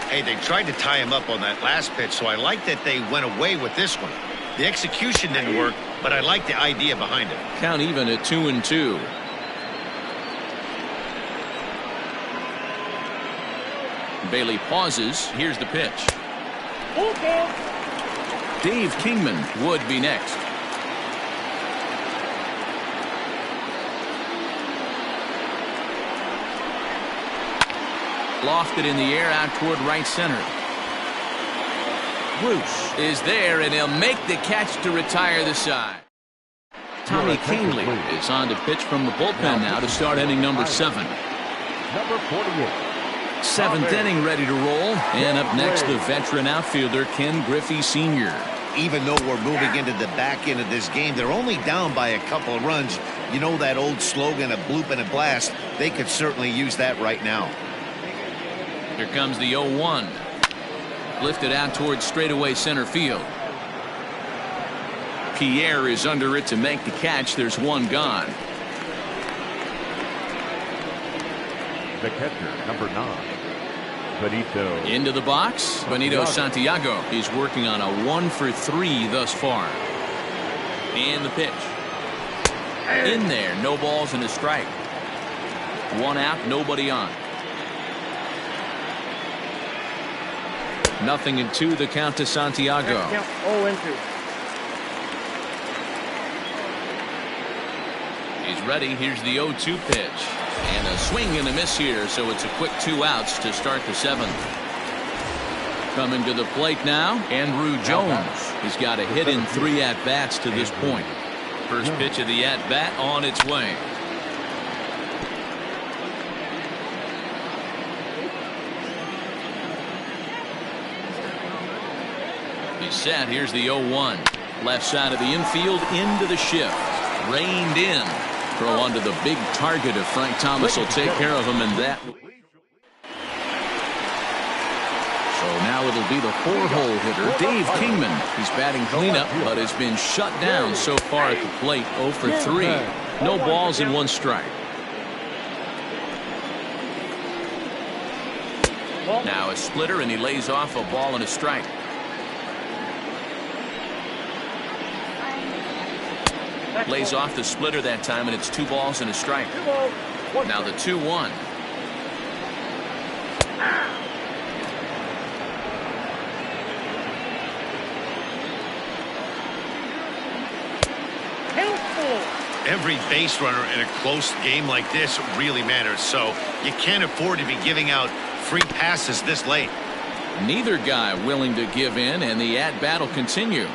Hey, they tried to tie him up on that last pitch, so I like that they went away with this one. The execution didn't work, but I like the idea behind it. Count even at 2-2. Bailey pauses. Here's the pitch. Dave Kingman would be next. Lofted in the air out toward right center. Bruce is there, and he'll make the catch to retire the side. Tommy Canely is on to pitch from the bullpen now to start inning number 7. Number 48. 7th inning ready to roll. And up next, the veteran outfielder Ken Griffey Sr. Even though we're moving into the back end of this game, they're only down by a couple of runs. You know that old slogan, a bloop and a blast? They could certainly use that right now. Here comes the 0-1. Lifted out towards straightaway center field. Pierre is under it to make the catch. There's one gone. The catcher, number 9. Benito. Into the box, Benito Santiago. He's working on a 1 for 3 thus far. And the pitch. In there, no balls and a strike. 1 out, nobody on. 0-2 the count to Santiago. 0-2. He's ready. Here's the 0-2 pitch. And a swing and a miss here, so it's a quick 2 outs to start the 7th. Coming to the plate now, Andrew Jones. He's got a hit in 3 at-bats to this point. First pitch of the at-bat on its way. He's set. Here's the 0-1. Left side of the infield into the shift. Reined in. Throw onto the big target of Frank Thomas will take care of him in that. So now it'll be the 4-hole hitter, Dave Kingman. He's batting cleanup, but has been shut down so far at the plate. 0 for 3. No balls and 1 strike. Now a splitter, and he lays off a ball and a strike. Lays off the splitter that time, and it's 2 balls and a strike. Now the 2-1. Every base runner in a close game like this really matters, so you can't afford to be giving out free passes this late. Neither guy willing to give in, and the at-bat will continue.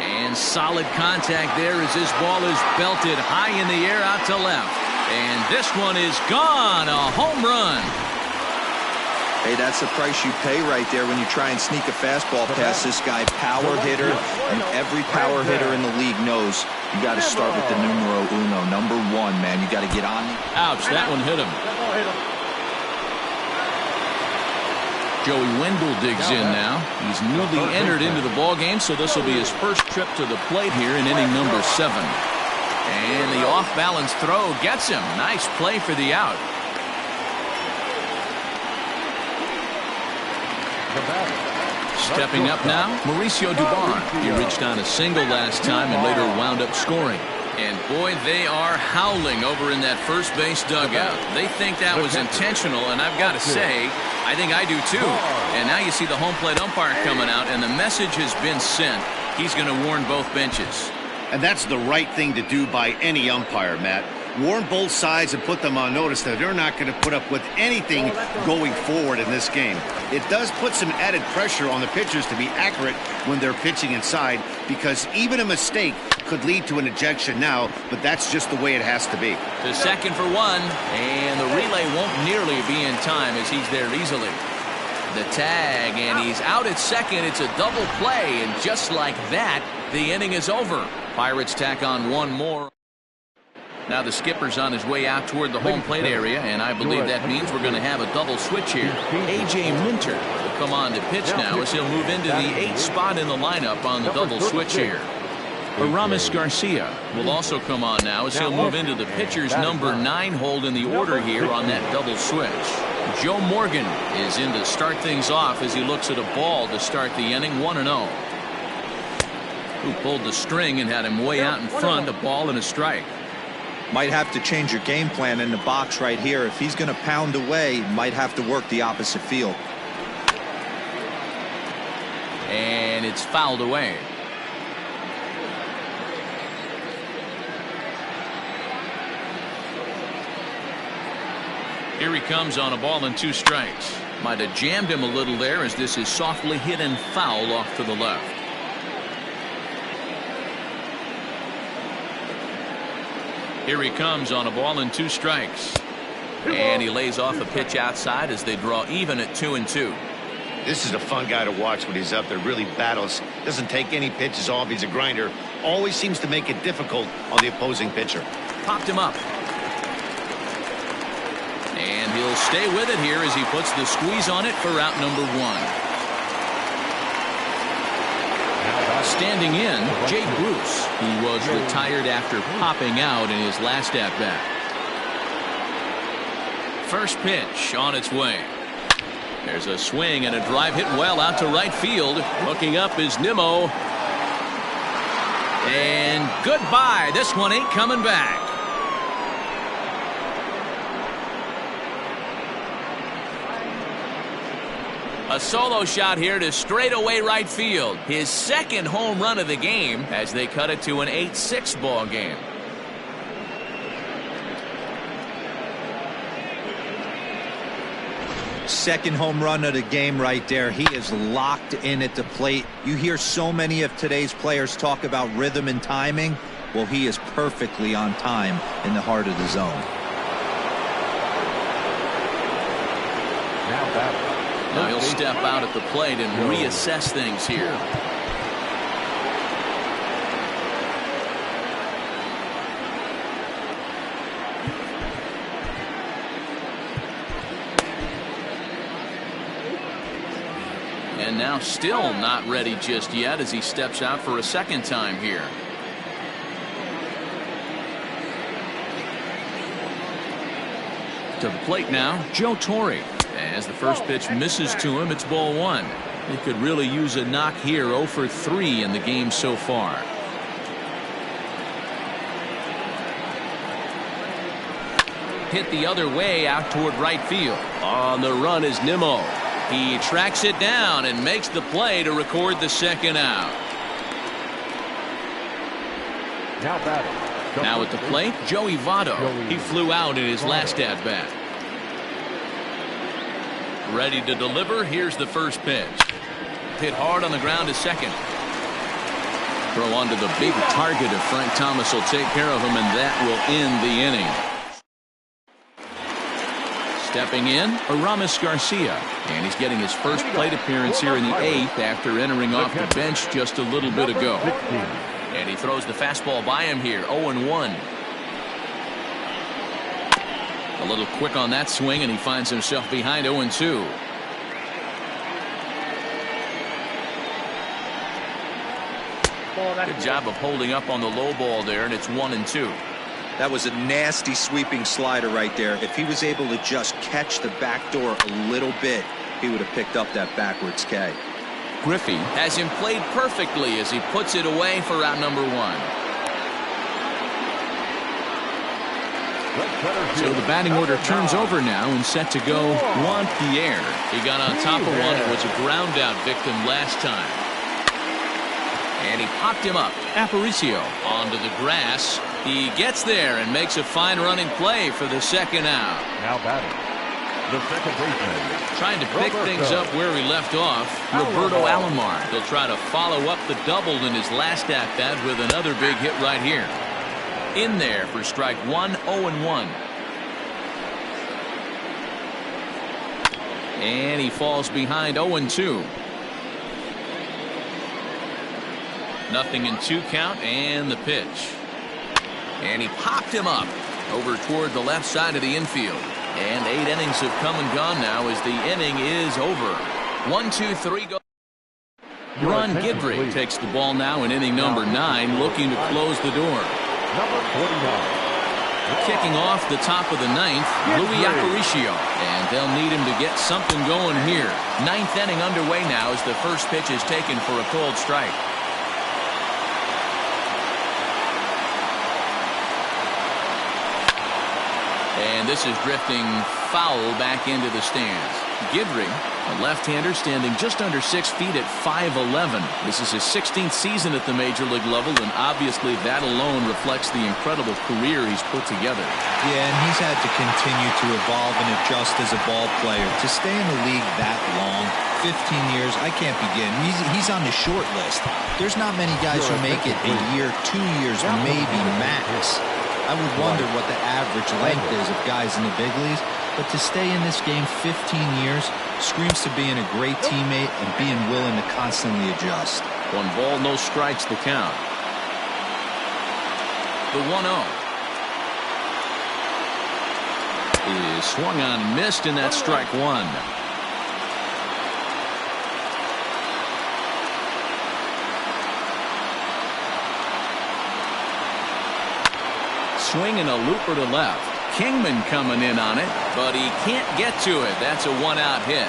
And solid contact there as this ball is belted high in the air out to left. And this one is gone. A home run. Hey, that's the price you pay right there when you try and sneak a fastball past this guy. Power hitter, and every power hitter in the league knows you got to start with the numero uno, number 1, man. You got to get on. Ouch, that one hit him. Joey Wendell digs in now. He's newly entered into the ballgame, so this will be his first trip to the plate here in inning number 7. And the off-balance throw gets him. Nice play for the out. Stepping up now, Mauricio Dubon. He reached on a single last time and later wound up scoring. And boy, they are howling over in that first base dugout. They think that was intentional, and I've got to say, I think I do too. And now you see the home plate umpire coming out, and the message has been sent. He's going to warn both benches. And that's the right thing to do by any umpire, Matt. Warn both sides and put them on notice that they're not going to put up with anything going forward in this game. It does put some added pressure on the pitchers to be accurate when they're pitching inside, because even a mistake could lead to an ejection now, but that's just the way it has to be. To second for 1, and the relay won't nearly be in time as he's there easily. The tag, and he's out at second. It's a double play, and just like that, the inning is over. Pirates tack on 1 more. Now the skipper's on his way out toward the home plate area, and I believe that means we're going to have a double switch here. A.J. Minter will come on to pitch now as he'll move into the 8th spot in the lineup on the double switch here. Aramis Garcia will also come on now as he'll move into the pitcher's number 9 hold in the order here on that double switch. Joe Morgan is in to start things off as he looks at a ball to start the inning, 1-0. Who pulled the string and had him way out in front, a ball and a strike. Might have to change your game plan in the box right here. If he's going to pound away, might have to work the opposite field. And it's fouled away. Here he comes on a ball and 2 strikes. Might have jammed him a little there as this is softly hit and foul off to the left. Here he comes on a ball and 2 strikes. And he lays off a pitch outside as they draw even at 2-2. This is a fun guy to watch when he's up there. Really battles. Doesn't take any pitches off. He's a grinder. Always seems to make it difficult on the opposing pitcher. Popped him up. And he'll stay with it here as he puts the squeeze on it for out number 1. Standing in, Jay Bruce, who was retired after popping out in his last at-bat. First pitch on its way. There's a swing and a drive hit well out to right field. Hooking up is Nimmo. And goodbye. This one ain't coming back. A solo shot here to straightaway right field. His second home run of the game as they cut it to an 8-6 ball game. Second home run of the game right there. He is locked in at the plate. You hear so many of today's players talk about rhythm and timing. Well, he is perfectly on time in the heart of the zone. Now he'll step out at the plate and reassess things here. And now still not ready just yet as he steps out for a second time here. To the plate now, Joe Torre. As the first pitch misses to him, it's ball one. He could really use a knock here. 0 for 3 in the game so far. Hit the other way out toward right field. On the run is Nimmo. He tracks it down and makes the play to record the second out. Now at the plate, Joey Votto. He flew out in his last at bat. Ready to deliver. Here's the first pitch. Hit hard on the ground to second. Throw onto the big target if Frank Thomas will take care of him, and that will end the inning. Stepping in, Aramis Garcia, and he's getting his first plate appearance here in the 8th after entering off the bench just a little bit ago. And he throws the fastball by him here. 0-1. A little quick on that swing, and he finds himself behind 0-2. Good job of holding up on the low ball there, and it's 1-2. That was a nasty sweeping slider right there. If he was able to just catch the back door a little bit, he would have picked up that backwards K. Griffey has him played perfectly as he puts it away for out number 1. So the batting order turns over now and set to go Juan Pierre. He got on top of one and was a ground out victim last time. And he popped him up. Aparicio onto the grass. He gets there and makes a fine running play for the second out. Now batting, the second baseman. Trying to pick things up where he left off, Roberto Alomar. He'll try to follow up the double in his last at bat with another big hit right here. In there for strike 1, 0-1. And he falls behind 0-2. Nothing in 2 count, and the pitch. And he popped him up over toward the left side of the infield. And 8 innings have come and gone now as the inning is over. 1, 2, 3 go. Ron Guidry takes the ball now in inning number 9, looking to close the door. Number 49. Kicking off the top of the 9th, Louis Aparicio. And they'll need him to get something going here. 9th inning underway now as the first pitch is taken for a called strike. And this is drifting foul back into the stands. Guidry, a left-hander standing just under 6 feet at 5'11". This is his 16th season at the major league level, and obviously that alone reflects the incredible career he's put together. Yeah, and he's had to continue to evolve and adjust as a ball player. To stay in the league that long, 15 years, I can't begin. He's on the short list. There's not many guys who make it a year, 2 years, maybe max. I would wonder what the average length is of guys in the big leagues, but to stay in this game 15 years screams to being a great teammate and being willing to constantly adjust. 1 ball, no strikes, the count. The 1-0 is swung on and missed, and that's strike 1. Swing and a looper to left. Kingman coming in on it, but he can't get to it. That's a 1-out hit.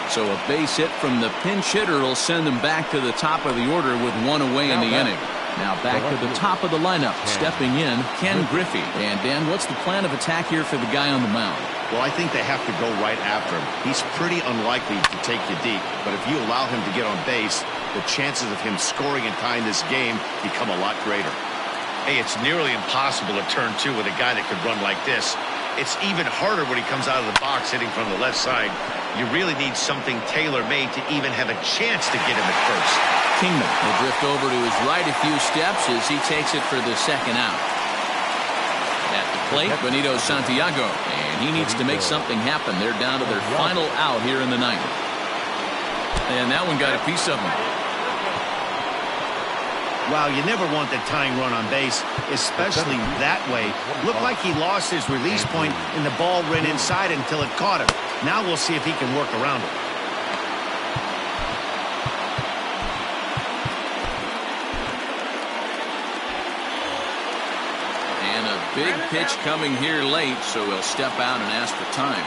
So a base hit from the pinch hitter will send them back to the top of the order with 1 away in the inning. Now back to the top of the lineup. Stepping in, Ken Griffey. And Dan, what's the plan of attack here for the guy on the mound? Well, I think they have to go right after him. He's pretty unlikely to take you deep, but if you allow him to get on base, the chances of him scoring and tying this game become a lot greater. Hey, it's nearly impossible to turn 2 with a guy that could run like this. It's even harder when he comes out of the box hitting from the left side. You really need something tailor-made to even have a chance to get him at first. Kingman will drift over to his right a few steps as he takes it for the second out. At the plate, Benito Santiago, and he needs to make something happen. They're down to their final out here in the 9th. And that one got a piece of him. Wow, you never want the tying run on base, especially that way. Looked like he lost his release point, and the ball ran inside until it caught him. Now we'll see if he can work around it. Big pitch coming here late, so he'll step out and ask for time.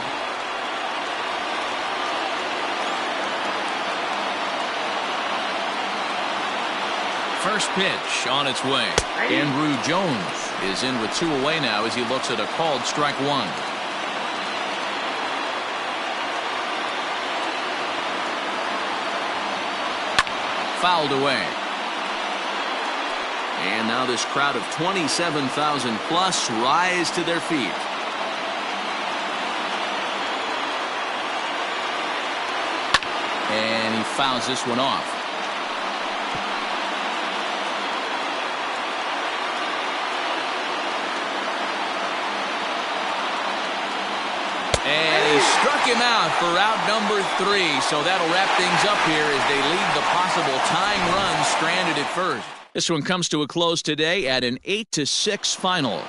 First pitch on its way. Andrew Jones is in with 2 away now as he looks at a called strike 1. Fouled away. And now this crowd of 27,000 plus rise to their feet. And he fouls this one off. And he struck him out for out number 3. So that'll wrap things up here as they leave the possible tying run stranded at first. This one comes to a close today at an 8-6 final.